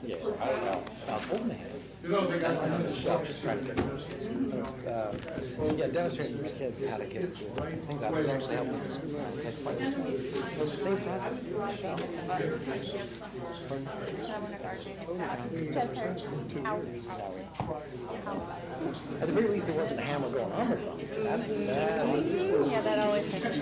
Yeah, I was holding the hand. Yeah, demonstrating to my kids how to get these things out. It actually helped me to screw around. It's like the same process. At the very least, it wasn't a hammer going on the phone. That's yeah, that always happens.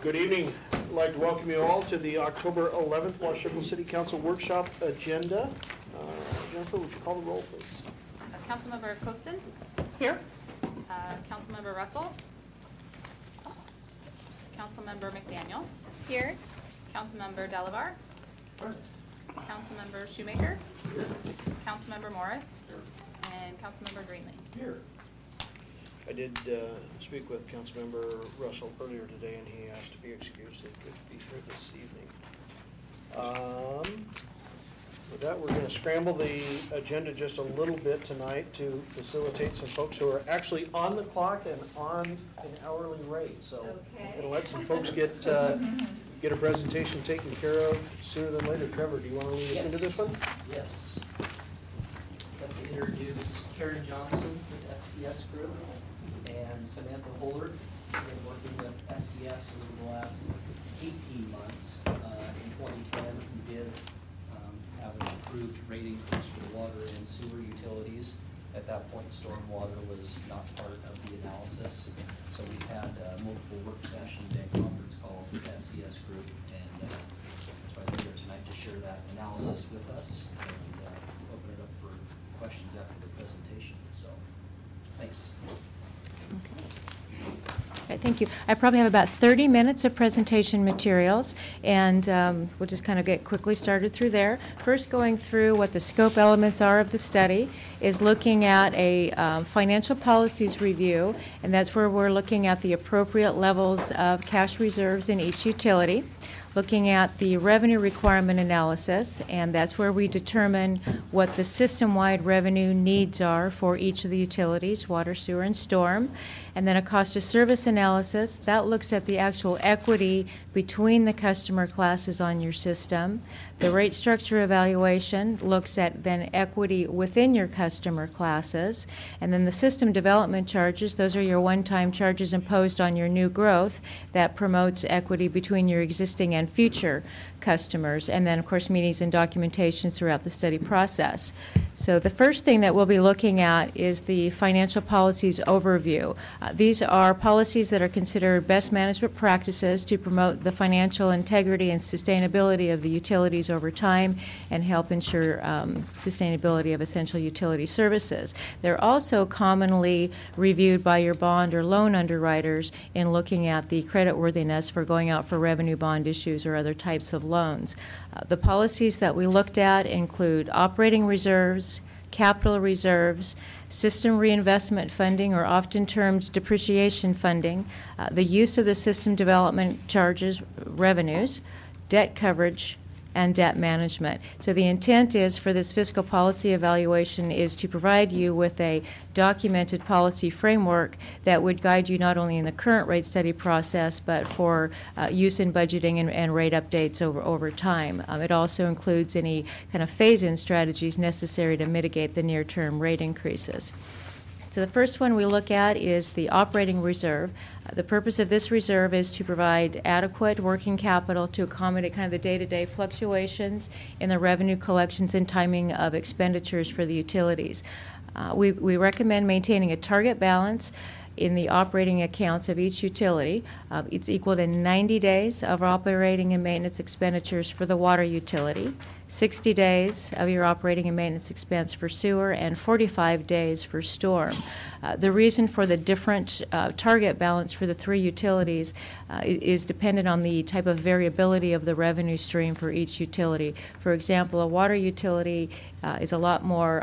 Good evening. I'd like to welcome you all to the October 11th Washington City Council Workshop agenda. Jennifer, would you call the roll, please? Councilmember Costin? Here. Councilmember Russell? Councilmember McDaniel? Here. Councilmember Delavar? Councilmember Shoemaker? Councilmember Morris? And Councilmember Greenlee? Here. I did speak with Councilmember Russell earlier today, and he asked to be excused. He could be here this evening. With that, we're going to scramble the agenda just a little bit tonight to facilitate some folks who are actually on the clock and on an hourly rate. So I'm going to let some folks get a presentation taken care of sooner than later. Trevor, do you want to lead us into this one? Yes. I'd like to introduce Karen Johnson with FCS Group and Samantha Hollard. We've been working with FCS over the last 18 months. In 2010, we did have an approved rate increase for the water and sewer utilities. At that point, stormwater was not part of the analysis. So we've had multiple work sessions and conference calls with FCS Group, and that's why they're here tonight to share that analysis with us and open it up for questions after the presentation. So, thanks. Okay. All right, thank you. I probably have about 30 minutes of presentation materials, and we'll just kind of get quickly started through there. First, going through what the scope elements are of the study is looking at a financial policies review, and that's where we're looking at the appropriate levels of cash reserves in each utility. Looking at the revenue requirement analysis, and that's where we determine what the system-wide revenue needs are for each of the utilities, water, sewer, and storm. And then a cost of service analysis, that looks at the actual equity between the customer classes on your system. The rate structure evaluation looks at then equity within your customer classes. And then the system development charges, those are your one-time charges imposed on your new growth that promotes equity between your existing and future customers. And then, of course, meetings and documentations throughout the study process. So the first thing that we'll be looking at is the financial policies overview. These are policies that are considered best management practices to promote the financial integrity and sustainability of the utilities over time and help ensure sustainability of essential utility services. They're also commonly reviewed by your bond or loan underwriters in looking at the creditworthiness for going out for revenue bond issues or other types of loans. The policies that we looked at include operating reserves, capital reserves, system reinvestment funding, or often termed depreciation funding, the use of the system development charges revenues, debt coverage, and debt management. So the intent is for this fiscal policy evaluation is to provide you with a documented policy framework that would guide you not only in the current rate study process, but for use in budgeting and rate updates over time. It also includes any kind of phase-in strategies necessary to mitigate the near-term rate increases. So the first one we look at is the operating reserve. The purpose of this reserve is to provide adequate working capital to accommodate kind of the day-to-day fluctuations in the revenue collections and timing of expenditures for the utilities. We recommend maintaining a target balance in the operating accounts of each utility. It's equal to 90 days of operating and maintenance expenditures for the water utility, 60 days of your operating and maintenance expense for sewer, and 45 days for storm. The reason for the different target balance for the three utilities is dependent on the type of variability of the revenue stream for each utility. For example, a water utility is a lot more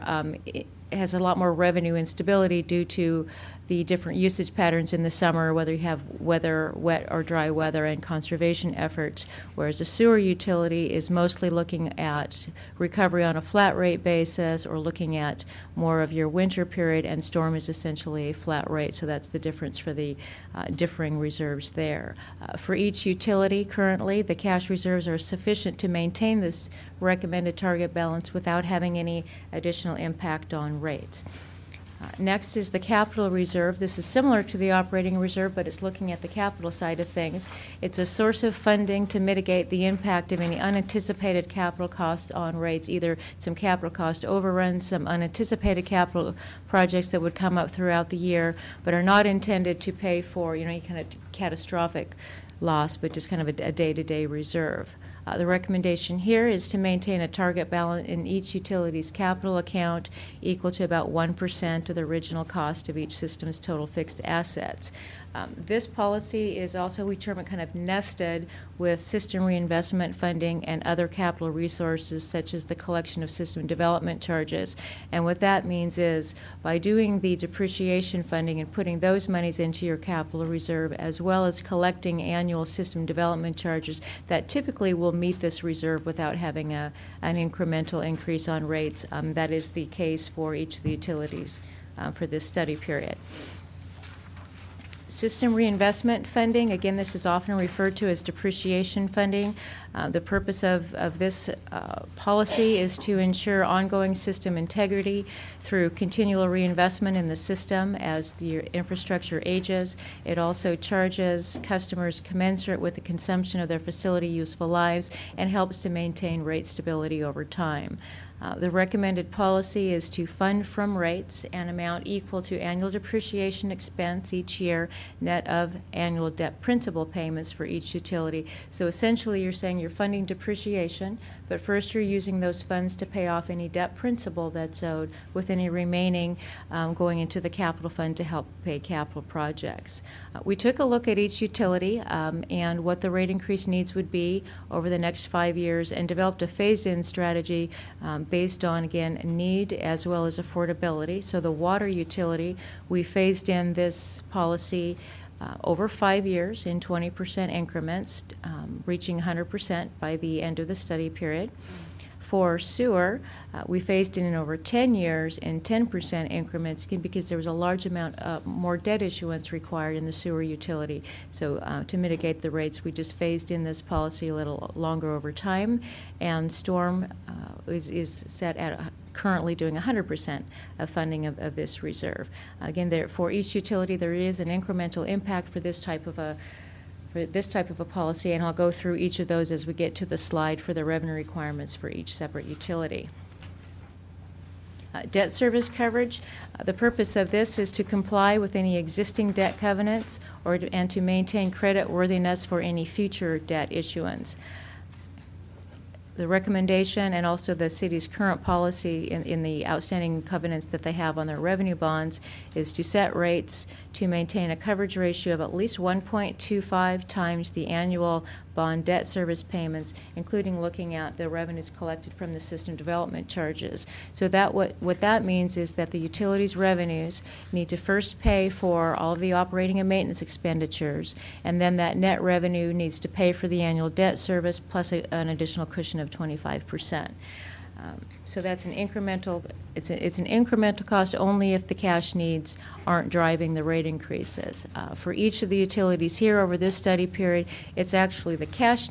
has a lot more revenue instability due to the different usage patterns in the summer, whether you have weather, wet or dry weather, and conservation efforts, whereas a sewer utility is mostly looking at recovery on a flat rate basis or looking at more of your winter period, and storm is essentially a flat rate, so that's the difference for the differing reserves there. For each utility currently, the cash reserves are sufficient to maintain this recommended target balance without having any additional impact on rates. Next is the capital reserve. This is similar to the operating reserve, but it's looking at the capital side of things. It's a source of funding to mitigate the impact of any unanticipated capital costs on rates, either some capital cost overruns, some unanticipated capital projects that would come up throughout the year, but are not intended to pay for, any kind of catastrophic loss, but just kind of a day-to-day reserve. The recommendation here is to maintain a target balance in each utility's capital account equal to about 1% of the original cost of each system's total fixed assets. This policy is also, we term it, kind of nested with system reinvestment funding and other capital resources, such as the collection of system development charges. And what that means is, by doing the depreciation funding and putting those monies into your capital reserve, as well as collecting annual system development charges, that typically will meet this reserve without having an incremental increase on rates. That is the case for each of the utilities for this study period. System reinvestment funding, again, this is often referred to as depreciation funding. The purpose of this policy is to ensure ongoing system integrity through continual reinvestment in the system as the infrastructure ages. It also charges customers commensurate with the consumption of their facility useful lives and helps to maintain rate stability over time. The recommended policy is to fund from rates an amount equal to annual depreciation expense each year, net of annual debt principal payments for each utility. So essentially you're saying you're funding depreciation, but first you're using those funds to pay off any debt principal that's owed, with any remaining going into the capital fund to help pay capital projects. We took a look at each utility and what the rate increase needs would be over the next 5 years, and developed a phased-in strategy based on, again, need as well as affordability. So the water utility, we phased in this policy over 5 years in 20% increments, reaching 100% by the end of the study period. For sewer, we phased in over 10 years in 10% increments because there was a large amount more debt issuance required in the sewer utility. So to mitigate the rates, we just phased in this policy a little longer over time. And storm is set at currently doing 100% of funding of this reserve. Again, for each utility, there is an incremental impact for this type of a policy, and I'll go through each of those as we get to the slide for the revenue requirements for each separate utility. Debt service coverage, the purpose of this is to comply with any existing debt covenants and to maintain credit worthiness for any future debt issuance. The recommendation and also the city's current policy in the outstanding covenants that they have on their revenue bonds is to set rates to maintain a coverage ratio of at least 1.25 times the annual bond debt service payments, including looking at the revenues collected from the system development charges. So that what that means is that the utilities revenues need to first pay for all of the operating and maintenance expenditures, and then that net revenue needs to pay for the annual debt service plus an additional cushion of 25%. So that's an incremental, it's an incremental cost only if the cash needs aren't driving the rate increases. For each of the utilities here over this study period, it's actually the cash